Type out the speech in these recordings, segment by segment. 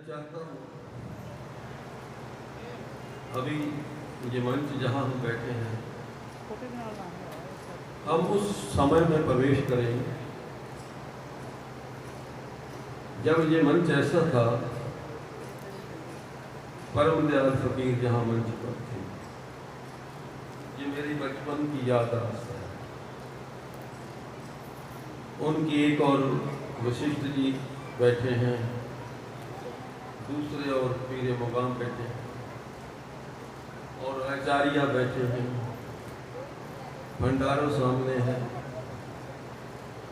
चाहता हूँ अभी ये मंच जहाँ हम बैठे हैं हम उस समय में प्रवेश करें जब ये मंच ऐसा था, परम दयाल फकीर जहाँ मंच पर थे। ये मेरी बचपन की याददाश्त है। उनकी एक और वशिष्ठ जी बैठे हैं, दूसरे और पीरे मुकाम बैठे हैं और आचार्य बैठे हैं, भंडारों सामने है।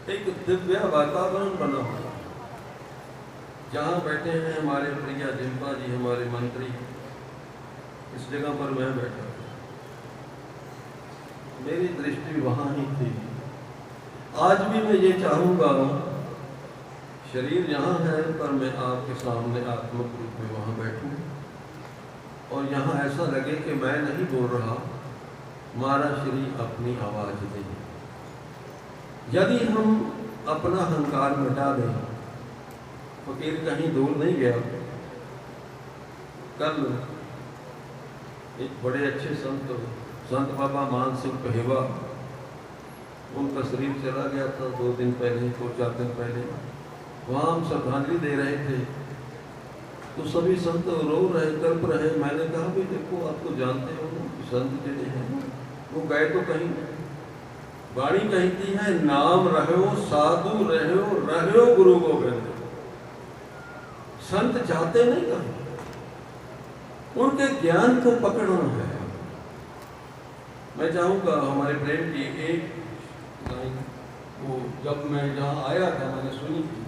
एक दिव्य वातावरण बना हुआ जहाँ बैठे हैं हमारे प्रिया जिम्पा जी, हमारे मंत्री। इस जगह पर मैं बैठा था, मेरी दृष्टि वहाँ ही थी। आज भी मैं ये चाहूँगा, शरीर यहाँ है पर मैं आपके सामने आत्मिक रूप में वहाँ बैठूँ और यहाँ ऐसा लगे कि मैं नहीं बोल रहा, हमारा शरीर अपनी आवाज़ दे। यदि हम अपना अहंकार मिटा दें, फकीर कहीं दूर नहीं गया। कल एक बड़े अच्छे संत बाबा मान सिंह पहेवा, उनका शरीर चला गया था 2 दिन पहले, 2-4 दिन पहले। वहाँ हम श्रद्धांजलि दे रहे थे तो सभी संत रो रहे, तड़प रहे। मैंने कहा भी देखो, आप तो जानते हो संत जो हैं वो गए तो कहीं। वाणी कहती है, नाम रहो साधु रहो गुरु गोविंद। संत जाते नहीं कहीं, उनके ज्ञान को पकड़ना है। मैं चाहूँगा हमारे प्रेम की एक लाइन, वो जब मैं जहाँ आया था मैंने सुनी थी,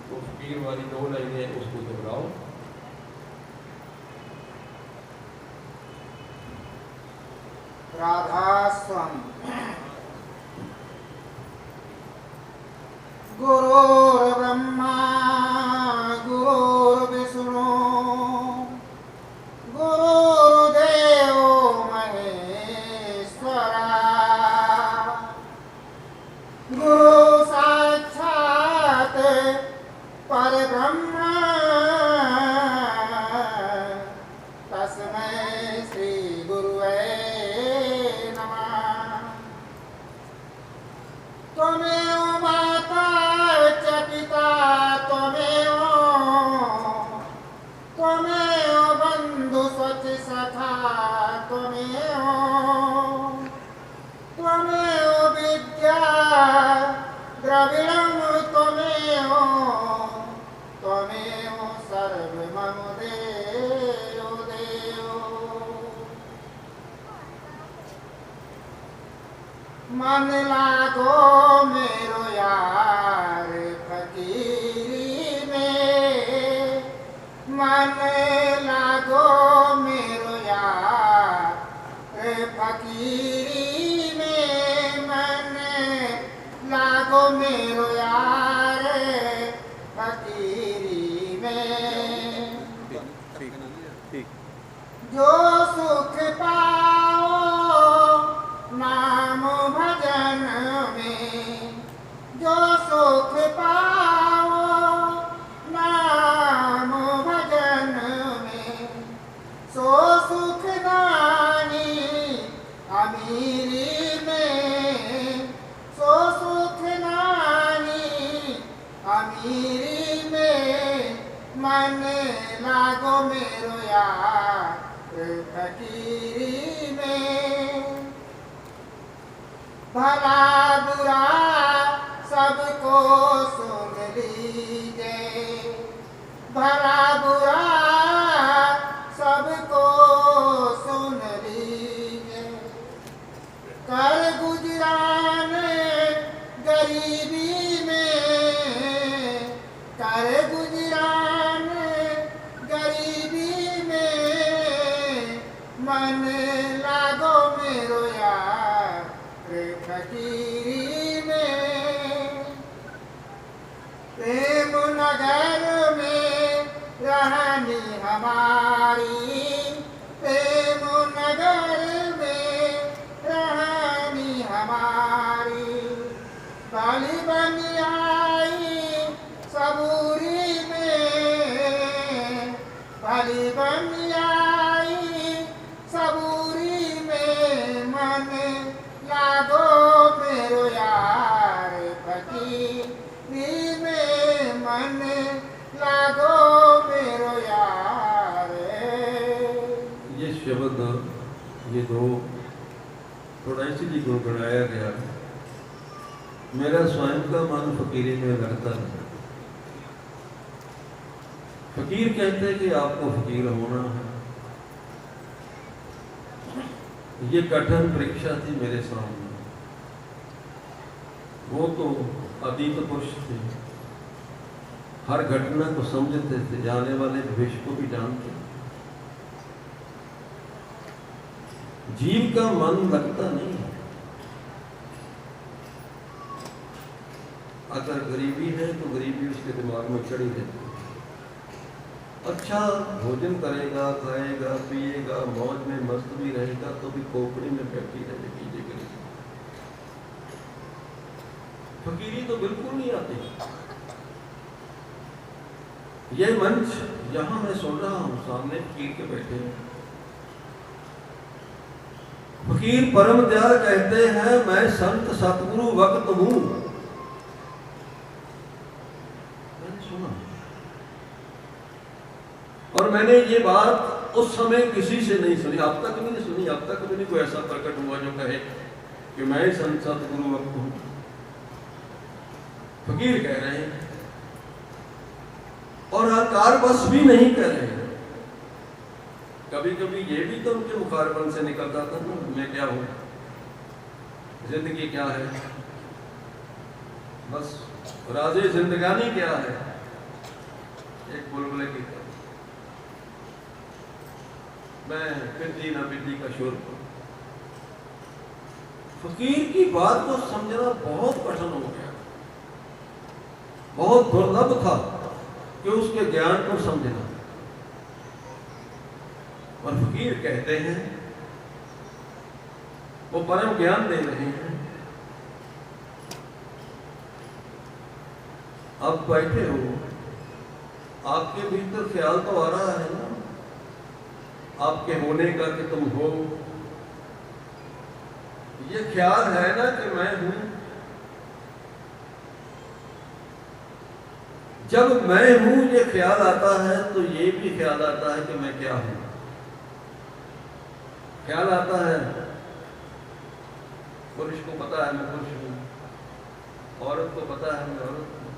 वो फकीर वाली 2 लाइनें, उसको दोहराओ। राधा स्वम गुरुर् ब्रह्मा गुरुर्विष्णु गुरुर्देवो महेश्वरा गुरु साक्षात् परब्रह्म तस्मै श्री गुरुवे नमः। त्वमेव माता च पिता त्वमेव बन्धु सखी सखा त्वमेव विद्या द्रविणं त्वमेव सर्वमम देयो देयो। मन लागो मेरो यार फकीरी में, मन लागो मेरो यार फकीरी में, मन लागो मेरो यार फकीरी में। जो सुख पाओ नाम भजन में, जो सुख पाओ नाम भजन में, सो सुख नानी अमीरी में, सो सुख नानी अमीरी में। मन लागो मेरो यार फकीरी में। भला बुरा सबको सुन लीजिए, भला बुरा सबको सुन लीजिए। कर गुजरान गरीबी में, कर गुजरान गरीबी में। मन लागो मेरो यार फकीरी में। प्रेम नगर में रहनी हमारी, प्रेम नगर में रहनी हमारी। बलि बन आई सबूरी में, शब्द ये दो थोड़ा इसलिए गुनगुनाया गया, मेरा स्वयं का मन फकीरी में लगता है। फकीर कहते हैं कि आपको फकीर होना है। ये कठिन परीक्षा थी मेरे सामने। वो तो अतीत पुरुष थे, हर घटना को समझते थे, जाने वाले भविष्य को भी जानते। जीव का मन लगता नहीं है। अगर गरीबी है तो गरीबी उसके दिमाग में चढ़ी रहती है। अच्छा भोजन करेगा, खाएगा, पिएगा, मौज में मस्त भी रहेगा तो भी खोपड़ी में बैठी रहेगी ये गरीबी। फकीरी तो बिल्कुल नहीं आती। ये मंच यहां मैं सुन रहा हूं, सामने फकीर के बैठे हैं। फकीर परम दयाल कहते हैं मैं संत सतगुरु वक्त हूं। मैंने सुना और मैंने ये बात उस समय किसी से नहीं सुनी, अब तक भी नहीं सुनी। अब तक भी नहीं कोई ऐसा प्रकट हुआ जो कहे कि मैं संत सतगुरु वक्त हूं। फकीर कह रहे हैं और अहंकार बस भी नहीं कह रहे हैं। कभी कभी ये भी तो उनके मुखारबन से निकलता था ना, मैं क्या हूं, जिंदगी क्या है, बस राजे जिंदगानी क्या है, एक बुलबुले की तरह मैं पिद्दी ना पिद्दी का शोर। फकीर की बात को समझना बहुत कठिन हो गया। बहुत दुर्लभ था कि उसके ज्ञान को समझना। और फकीर कहते हैं, वो परम ज्ञान दे रहे हैं। आप बैठे हो, आपके भीतर ख्याल तो आ रहा है ना आपके होने का कि तुम हो। ये ख्याल है ना कि मैं हूं। जब मैं हूं ये ख्याल आता है तो ये भी ख्याल आता है कि मैं क्या हूं। ख्याल आता है, पुरुष को पता है मैं पुरुष हूं, औरत को पता है मैं औरत हूं,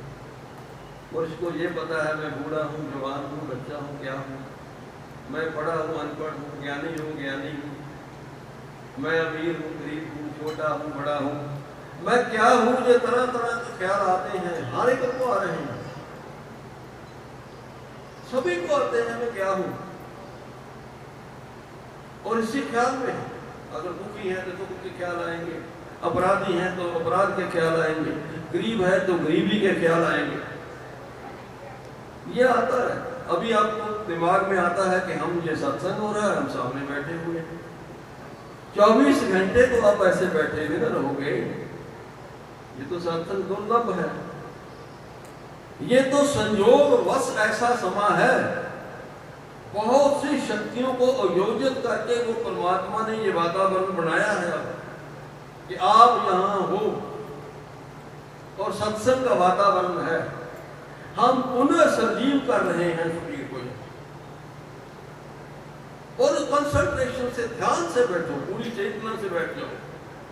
पुरुष को ये पता है मैं बूढ़ा हूं, जवान हूं, बच्चा हूं, क्या हूं, मैं पढ़ा हूं, अनपढ़ हूं, ज्ञानी हूं, ज्ञानी हूं, मैं अमीर हूं, गरीब हूं, छोटा हूं, बड़ा हूं, मैं क्या हूं। ये तरह तरह के ख्याल आते हैं, हर एक को आ रहे हैं, सभी को आते हैं मैं क्या हूं। और इसी ख्याल में अगर दुखी है तो दुख के ख्याल आएंगे, अपराधी हैं तो अपराध के ख्याल आएंगे, गरीब है तो गरीबी के ख्याल आएंगे। ये आता है। अभी आपको दिमाग में आता है कि हम ये सत्संग हो रहा है, हम सामने बैठे हुए हैं, 24 घंटे तो आप ऐसे बैठे हुए ना रहोगे। ये तो सत्संग दुर्लभ है। ये तो संयोग वश ऐसा समा है, बहुत सी शक्तियों को आयोजित करके वो परमात्मा ने ये वातावरण बनाया है कि आप यहां हो और सत्संग का वातावरण है। हम पुनः सजीव कर रहे हैं फकीर को। और कंसंट्रेशन से, ध्यान से बैठो, पूरी चेतना से बैठ जाओ,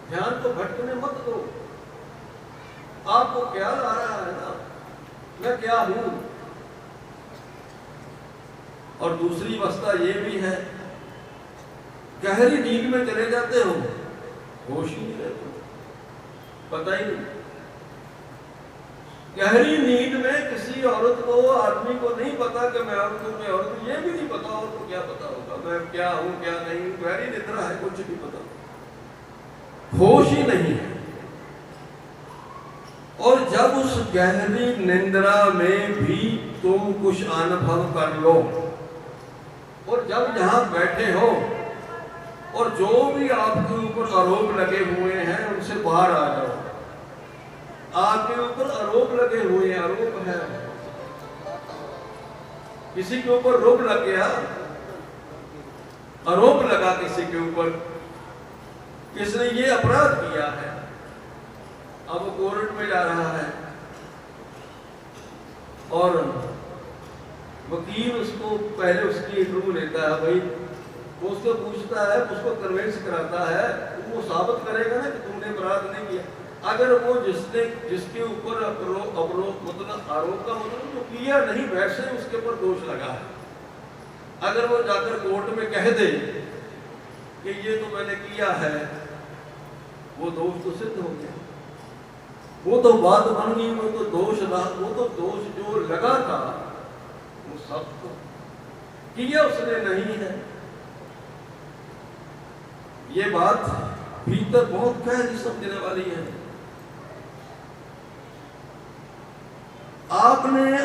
ध्यान को भटकने मत दो। आपको ख्याल आ रहा है ना मैं क्या हूं। और दूसरी अवस्था ये भी है, गहरी नींद में चले जाते हो, होश ही नहीं रहते, पता ही नहीं। गहरी नींद में किसी औरत को, आदमी को नहीं पता कि मैं औरत हूं, मैं औरत हूं, ये भी नहीं पता। और तो क्या पता होगा मैं क्या हूं क्या नहीं। गहरी निद्रा है, कुछ नहीं पता, होश ही नहीं है। और जब उस गहरी निंद्रा में भी तुम कुछ अनुभव कर लो, और जब यहां बैठे हो और जो भी आपके ऊपर आरोप लगे हुए हैं उनसे बाहर आ जाओ। आपके ऊपर आरोप लगे हुए हैं, आरोप है, किसी के ऊपर रोप लग गया, आरोप लगा किसी के ऊपर, किसने ये अपराध किया है, अब वो कोर्ट में जा रहा है और वकील उसको पहले उसकी इंटरव्यू लेता है, भाई वो उसको पूछता है, उसको कन्विंस कराता है, वो साबित करेगा ना कि तुमने अपराध नहीं किया। अगर वो जिसके ऊपर मतलब आरोप का मतलब जो किया नहीं वैसे उसके ऊपर दोष लगा है, अगर वो जाकर कोर्ट में कह दे कि ये तो मैंने किया है, वो दोष तो सिद्ध हो गया, वो तो बात बन गई, वो तो दोष जो लगा था वो सब तो किया उसने नहीं है। ये बात भीतर बहुत गहरी समझने वाली है। आप नहीं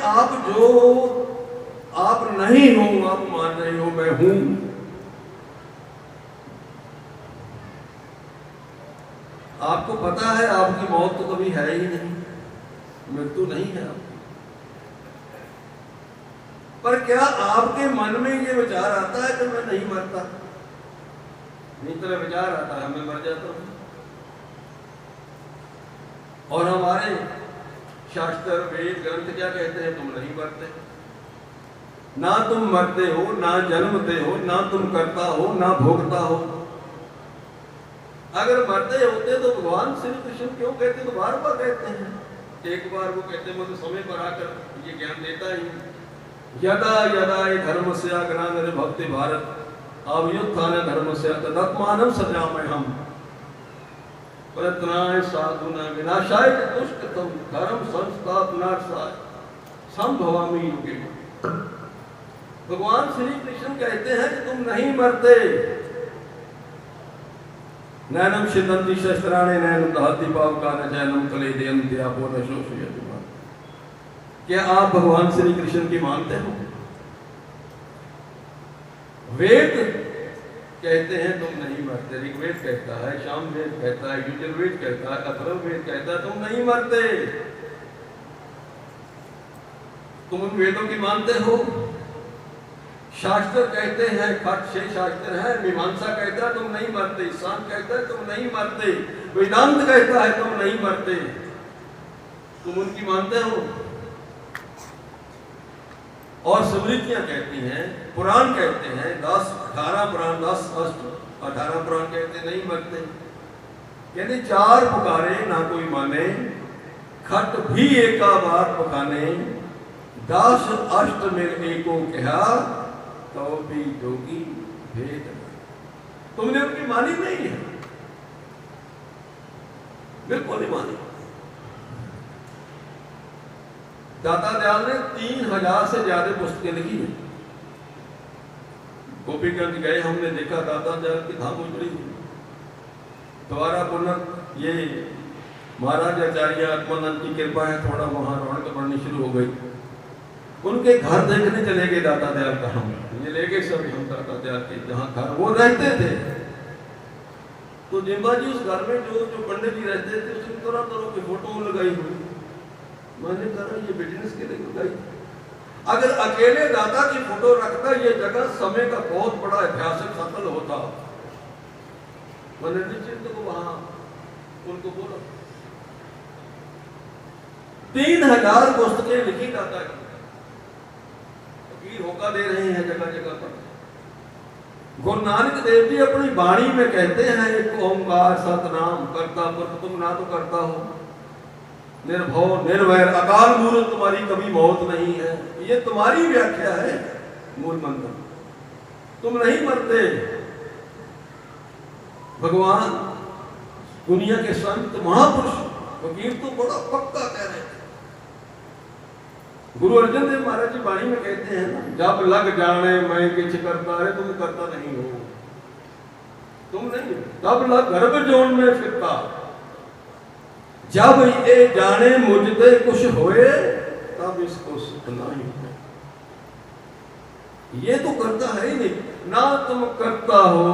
हो, आप मान रहे हो मैं हूं, आपको पता है आपकी मौत तो कभी है ही नहीं, मृत्यु नहीं है आपकी, पर क्या आपके मन में ये विचार आता है कि मैं नहीं मरता? नहीं, तरह विचार आता है मैं मर जाता हूं। और हमारे शास्त्र वेद ग्रंथ क्या कहते हैं? तुम नहीं मरते, ना तुम मरते हो, ना जन्मते हो, ना तुम करता हो, ना भोगता हो। अगर मरते होते तो भगवान श्री कृष्ण क्यों कहते? तो बार बार कहते हैं, एक बार वो कहते मुझे समय पर आकर ये ज्ञान देता ही, यदा यदा धर्म से अग्रान भक्ति भारत अवयुत्थान धर्म से तदात्मानं सृजाम्यहम् प्रयत्नाय साधुना विनाशाय दुष्कृतम् धर्म संस्थापनार्थाय संभवामि युगे। भगवान श्री कृष्ण कहते हैं कि तुम नहीं मरते। नैनम छिन्दन्ति शस्त्राणि नैनम दहति पावकानि चैनम क्लेदयन्ति आपो न शोषयति। क्या आप भगवान श्री कृष्ण की मानते हो? वेद कहते हैं तुम नहीं मरते, ऋग्वेद कहता है, सामवेद कहता है, यजुर्वेद कहता है, अथर्ववेद कहता है तुम नहीं मरते। तुम उन वेदों की मानते हो? शास्त्र कहते हैं, खट से शास्त्र है, मीमांसा कहता है तुम नहीं मरते, सांख्य कहता है तुम नहीं मरते, वेदांत कहता है तुम नहीं मरते। तुम उनकी मानते हो? और स्मृतियां कहती हैं, पुराण कहते हैं, 18 पुराण 18 पुराण कहते नहीं मरते। कहते 4 पुकारे ना कोई माने, खट भी एका बार पकाने, 10 अष्ट में एको कहा तो भी जोगी भेद। तुमने उनकी मानी नहीं है, बिल्कुल नहीं मानी। दाता दयाल ने 3000 से ज्यादा पुस्तकें लिखी है। गोपीगंज गए, हमने देखा दाता दयाल की धाम उजड़ी हुई। द्वारा पुनः ये महाराज आचार्य आत्मानंद की कृपा है, थोड़ा वहां रौनक बढ़नी शुरू हो गई। उनके घर देखने चले गए दाता दयाल का, हम ये ले गए सभी हम दाता दयाल के जहाँ घर वो रहते थे। तो जिम्बा जी उस घर में जो पंडित जी रहते थे उसमें तरह की फोटो लगाई हुई। मैंने कहा ये बिजनेस के लिए लगाई। अगर अकेले दादा की फोटो रखता ये जगह समय का बहुत बड़ा ऐतिहासिक सफल होता। मैंने निश्चित को वहां उनको बोला 3000 पुस्तकें लिखी दादा की, फकीर होका दे रहे हैं जगह जगह पर। गुरु नानक देव जी अपनी वाणी में कहते हैं एक ओंकार सतनाम करता पुरख तुम ना तो करता हो, निर्भव निर्वैर अकाल मूर्त तुम्हारी कभी मौत नहीं है। ये तुम्हारी व्याख्या है मूल मंत्र। तुम नहीं मरते। भगवान दुनिया के संत महापुरुष फकीर तो बड़ा पक्का कह रहे थे। गुरु अर्जन देव महाराज जी वाणी में कहते हैं ना, जब लग जाने मैं किछ करता है तुम करता नहीं हो, तुम नहीं, तब लग गर्भ जोन में फिरता, जब ये जाने मुझते कुछ होए तब इसको सुख नहीं है। ये तो करता है ही नहीं, ना तुम करता हो,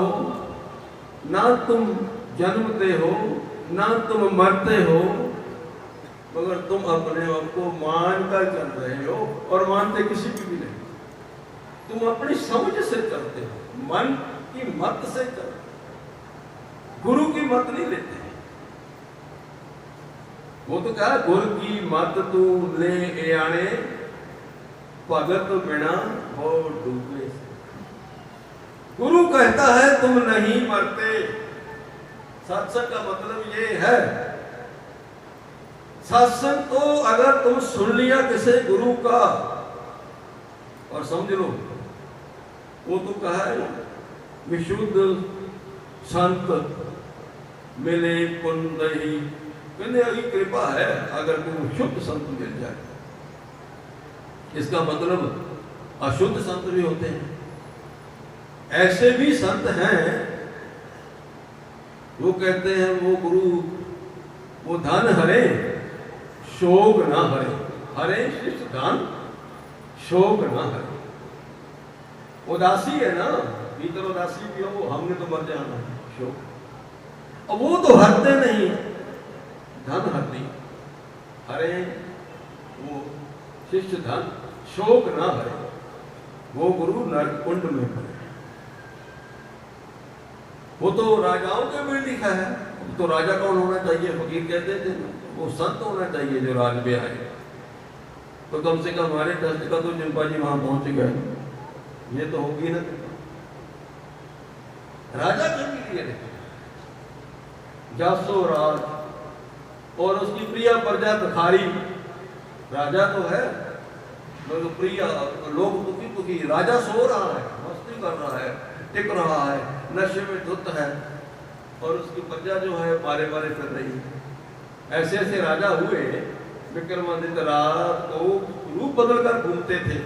ना तुम जन्मते हो, ना तुम मरते हो, मगर तुम अपने आप को मानकर चल रहे हो और मानते किसी की भी नहीं। तुम अपनी समझ से चलते हो, मन की मत से चलते, गुरु की मत नहीं लेते। वो तो क्या, गुरु की मत तू ले आने भगत बिना और डूबे। गुरु कहता है तुम नहीं मरते। सत्संग का मतलब ये है, सत्संग तो अगर तुम सुन लिया किसी गुरु का और समझ लो, वो तो कहा है विशुद्ध संत मिले पुण्य ही, कहने कृपा है अगर तुम शुद्ध संत मिल जाए। इसका मतलब अशुद्ध संत भी होते हैं, ऐसे भी संत हैं वो कहते हैं वो गुरु वो धन हरे शोक ना हरे, हरे शिष्ट धन शोक ना हरे। उदासी है ना, भीतर उदासी भी हो, हमने तो मर जाना है, शोक। अब वो तो हरते नहीं, धन हरती, हरे वो शिष्ट धन शोक ना हरे, वो गुरु नरक कुंड में हरे। वो तो राजाओं के में लिखा है, तो राजा कौन होना चाहिए? फकीर कहते थे, वो संत होना चाहिए जो राज में आए। तो कम से कम हमारे ट्रस्ट का तो जिम्पा जी वहां पहुंच गए, ये तो होगी ना। राजा के लिए जासो राज और उसकी प्रिया प्रजा भिखारी, राजा तो है लोग प्रिया, लोग दुखी दुखी, राजा सो रहा है, मस्ती कर रहा है, टिक रहा है, नशे में धुत है, और उसकी प्रजा जो है मारे मारे फिर रही है। ऐसे ऐसे राजा हुए, विक्रमादित्य रात को रूप बदल कर घूमते थे,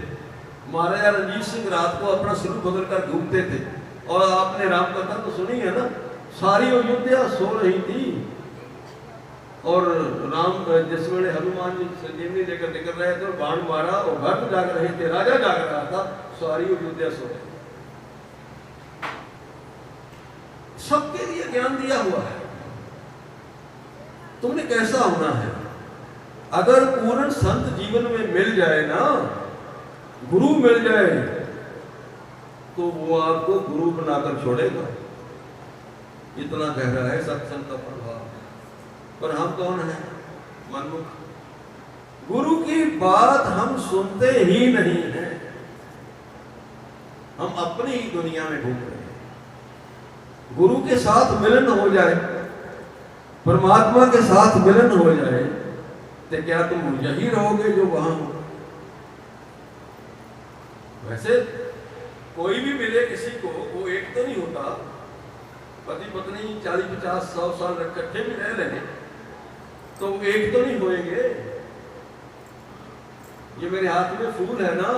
महाराजा रणजीत सिंह रात को अपना स्वरूप बदल कर घूमते थे। और आपने राम कथा तो सुनी है ना, सारी अयोध्या सो रही थी और राम जिस वेले हनुमान जी संजीवनी लेकर निकल रहे थे और बाण मारा और भक्त जाग रहे थे, राजा जाग रहा था, सारी अयोध्या सो रही। सबके लिए ज्ञान दिया हुआ है, तुमने कैसा होना है। अगर पूर्ण संत जीवन में मिल जाए ना, गुरु मिल जाए, तो वो आपको गुरु बनाकर छोड़ेगा। इतना गहरा है सत्संग का प्रभाव। पर हम कौन हैं? मनमुख। गुरु की बात हम सुनते ही नहीं हैं, हम अपनी ही दुनिया में घूम रहे हैं। गुरु के साथ मिलन हो जाए, परमात्मा के साथ मिलन हो जाए, तो क्या तुम यही रहोगे जो वहां हो? वैसे कोई भी मिले किसी को, वो एक तो नहीं होता। पति पत्नी 40, 50, 100 साल इकट्ठे भी रह लेंगे तो एक तो नहीं होएंगे। ये मेरे हाथ में फूल है ना,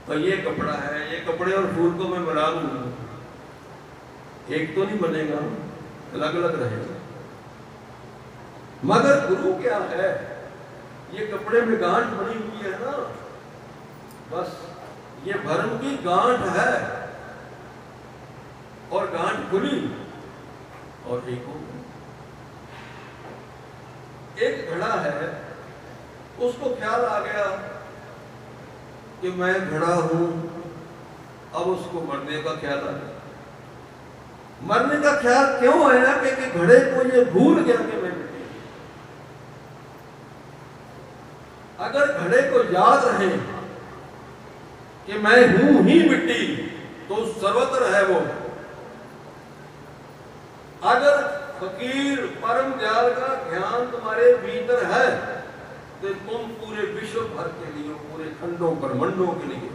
तो ये कपड़ा है, ये कपड़े और फूल को मैं मिला लूं, एक तो नहीं बनेगा, अलग अलग रहेगा। मगर गुरु क्या है, ये कपड़े में गांठ बनी हुई है ना, बस ये भरम की गांठ है, और गांठ खुली और एक हो। एक घड़ा है, उसको ख्याल आ गया कि मैं घड़ा हूं, अब उसको मरने का ख्याल आ गया। मरने का ख्याल क्यों आया? कि घड़े को ये भूल गया कि मैं मिट्टी। अगर घड़े को याद रहे कि मैं हूं ही मिट्टी, तो सर्वत्र है वो। अगर फकीर परम दयाल का ध्यान तुम्हारे भीतर है, तो तुम पूरे विश्व भर के लिए, पूरे खंडों ब्रह्मांडों के लिए।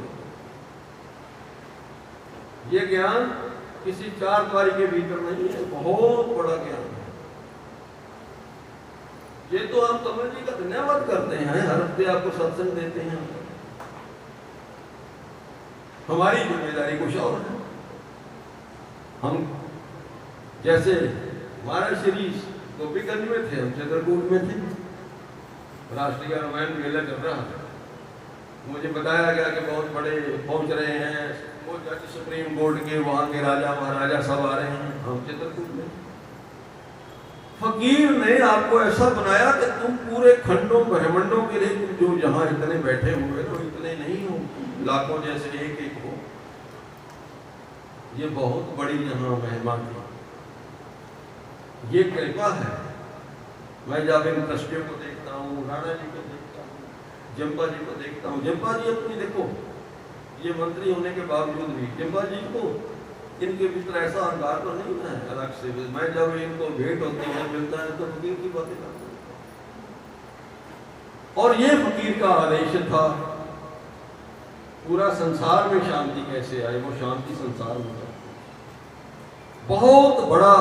ये ज्ञान किसी चार द्वारी के भीतर नहीं है, बहुत बड़ा ज्ञान है। ये तो हम कमल जी का धन्यवाद करते हैं, हर हफ्ते आपको सत्संग देते हैं। हमारी जिम्मेदारी कुछ और है। हम जैसे हमारा श्री गोपीगंज में थे, हम चित्रकूट में थे, राष्ट्रीय रामायण मेला चल रहा था। मुझे बताया गया कि बहुत बड़े पहुंच रहे हैं, वो जज सुप्रीम कोर्ट के, वहां के राजा महाराजा सब आ रहे हैं। हम चित्रकूट में, फकीर ने आपको ऐसा बनाया कि तुम पूरे खंडों ब्रह्मांडों के लिए, तुम जो जहां इतने बैठे हुए तो इतने नहीं हो, लाखों जैसे एक एक हो। ये बहुत बड़ी यहाँ महिमा थी, ये कृपा है। मैं जब इन ट्रस्टियों को देखता हूँ, राणा जी को देखता हूँ, जम्पा जी को देखता हूँ। जम्पा जी अपनी देखो, ये मंत्री होने के बावजूद भी जिम्बा जी को इनके भीतर ऐसा अहंकार तो नहीं है अलग से। मैं जब इनको भेंट होती है मिलता है तो फकीर की बातें करता हूँ। और ये फकीर का आदेश था पूरा संसार में शांति कैसे आए, वो शांति संसार में जाए। बहुत बड़ा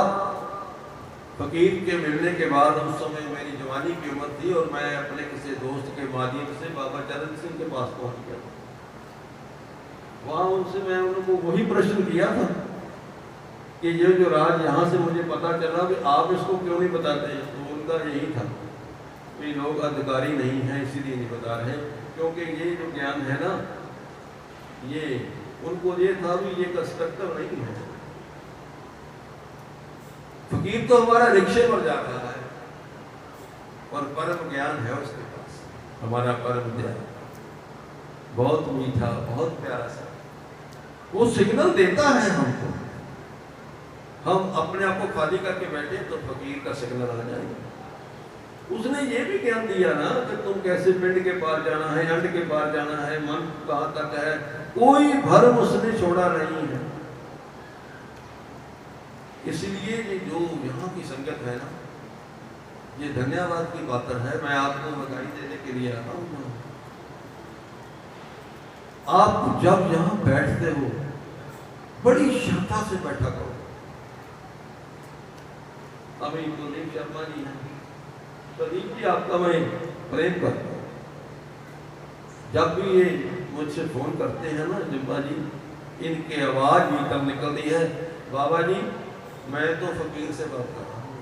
फकीर के मिलने के बाद उस समय मेरी जवानी की उम्र थी और मैं अपने किसी दोस्त के माध्यम से बाबा चरण सिंह के पास पहुंच गया। वहां उनसे मैं उनको वही प्रश्न किया था कि ये जो राज यहाँ से मुझे पता चला कि आप इसको क्यों नहीं बताते। तो उनका यही था कि लोग अधिकारी नहीं हैं इसीलिए नहीं बता रहे, क्योंकि ये जो ज्ञान है ना ये उनको ये था भी ये कंस्ट्रक्टर नहीं है। फकीर तो हमारा रिक्शे पर जा रहा है और परम ज्ञान है उसके पास। हमारा परम ज्ञान बहुत मीठा बहुत प्यारा सा, वो सिग्नल देता है हमको। हम अपने आप को खाली करके बैठे तो फकीर का सिग्नल आ जाएगा। उसने ये भी ज्ञान दिया ना कि तुम कैसे पिंड के पार जाना है, अंड के पार जाना है, मन कहाँ तक है, कोई भरम उसने छोड़ा नहीं है। इसलिए ये जो यहाँ की संगत है ना ये धन्यवाद की पात्र है। मैं आपको बधाई देने के लिए आता हूँ। आप जब यहाँ बैठते हो बड़ी श्रद्धा से बैठा करो। अभी कुलदीप शर्मा जी हैं, प्रदीप जी आपका मैं प्रेम करता हूँ। जब भी ये मुझसे फोन करते हैं ना जिम्बा जी, इनके आवाज भी तब निकलती है, बाबा जी मैं तो फकीर से बात कर रहा हूँ।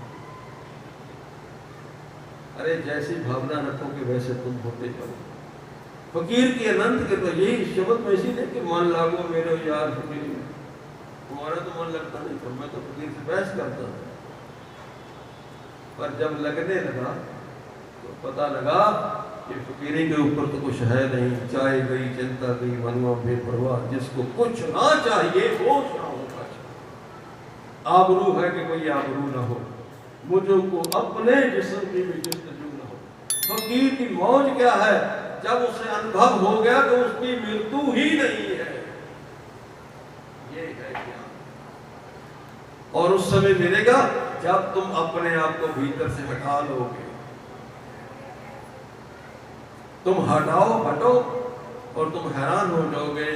अरे जैसी भावना रखोगे वैसे तुम होते जाओ। फकीर की अनंत के तो यही शब्द में इसीलिए कि मन लागो मेरे यार फकीर, तुम्हारा तो मन लगता नहीं था, मैं तो फकीर से बहस करता था। पर जब लगने लगा तो पता लगा कि फकीरी के ऊपर तो कुछ है नहीं। चाहे गई चिंता गई मनवा बेपरवाह, जिसको कुछ ना चाहिए वो ना होगा। आबरू है कि कोई आबरू ना हो, मुझको अपने जिस्म की भी जस्तजू ना हो। फकीर की मौज क्या है, जब उसे अनुभव हो गया तो उसकी मृत्यु ही नहीं है। ये है ज्ञान। और उस समय मिलेगा जब तुम अपने आप को भीतर से हटा लोगे। तुम हटाओ हटो और तुम हैरान हो जाओगे,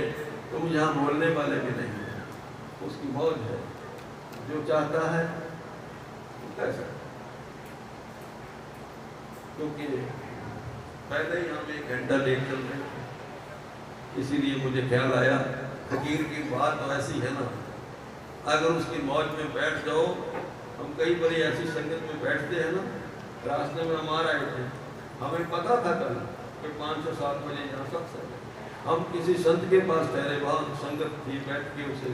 तुम यहाँ बोलने वाले भी नहीं हो। उसकी मौज है, जो चाहता है वो कर सकता। क्योंकि पहले ही हम 1 घंटा लेट चल रहे, इसीलिए मुझे ख्याल आया फकीर की बात तो ऐसी है ना, अगर उसकी मौज में बैठ जाओ। हम कई बार ऐसी संगत में बैठते हैं ना, रास्ते में हम आ रहे थे, हमें पता था कल कि 5 से 7 बजे यहाँ सत्संग है। हम किसी संत के पास ठहरे, वहाँ संगत थी, बैठ के उसे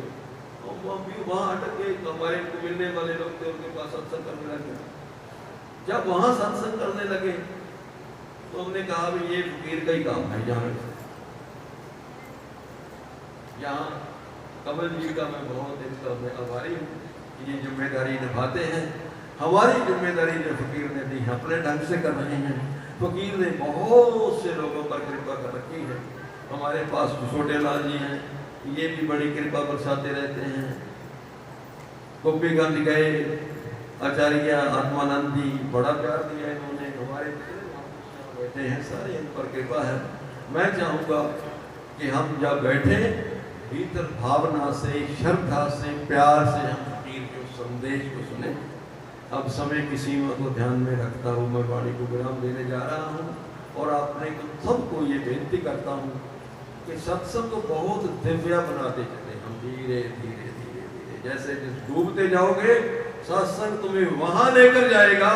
वहाँ अटक गए। तो हमारे को मिलने वाले लोग थे, उनके पास सत्संग करने लगे। जब वहाँ सत्संग करने लगे तो हमने कहा भी ये फकीर का ही काम है। यहाँ कमल जी का मैं बहुत इनका मैं आभारी हूँ, ये जिम्मेदारी निभाते हैं। हमारी जिम्मेदारी जो फकीर ने दी है अपने ढंग से कर रहे हैं। फकीर ने बहुत से लोगों पर कृपा कर रखी है। हमारे पास छोटे लाल जी हैं, ये भी बड़ी कृपा बरसाते रहते हैं। गोपीगंज गए आचार्य आत्मानंद जी, बड़ा प्यार दिया इन्होंने। हमारे बैठे हैं सारे, इन पर कृपा है। मैं चाहूँगा कि हम जब बैठे भीतर भावना से, श्रद्धा से, प्यार से हम फकीर के संदेश को सुने। अब समय की सीमा को ध्यान में रखता हूँ मैं वाणी को विराम देने जा रहा हूँ और आपने सबको ये बेनती करता हूँ कि सत्संग को बहुत दिव्या बनाते चले हम, धीरे धीरे धीरे धीरे। जैसे डूबते जाओगे सत्संग तुम्हें वहां लेकर जाएगा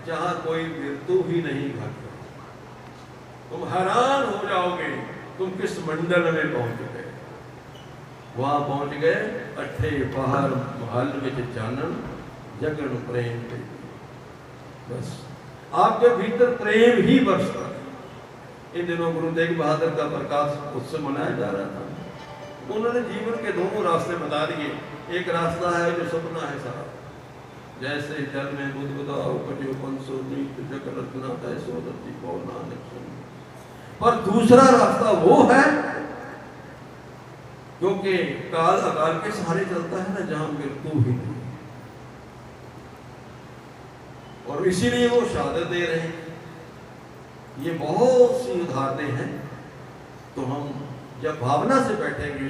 जहां कोई मृत्यु ही नहीं घटती। तुम हैरान हो जाओगे तुम किस मंडल में पहुंच गए। वहां पहुंच गए अठे पहाड़ महल विच जानन जगन प्रेम। बस आपके भीतर प्रेम ही बरसता है। इन दिनों गुरु तेग बहादुर का प्रकाश उत्सव मनाया जा रहा था। उन्होंने जीवन के दोनों रास्ते बता दिए। एक रास्ता है जो सपना है साहब, जैसे जल में बुद्ध बुदाओ कटियो पंसो नीत जग रत्ना तैसो दत्ती को नानक सुन। पर दूसरा रास्ता वो है क्योंकि काल अकाल के सहारे चलता है ना, जहां मृत्यु भी नहीं। और इसीलिए वो शहादत दे रहे हैं। ये बहुत सी उदाहरणें हैं। तो हम जब भावना से बैठेंगे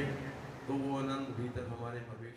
तो वो आनंद भीतर हमारे प्रवेश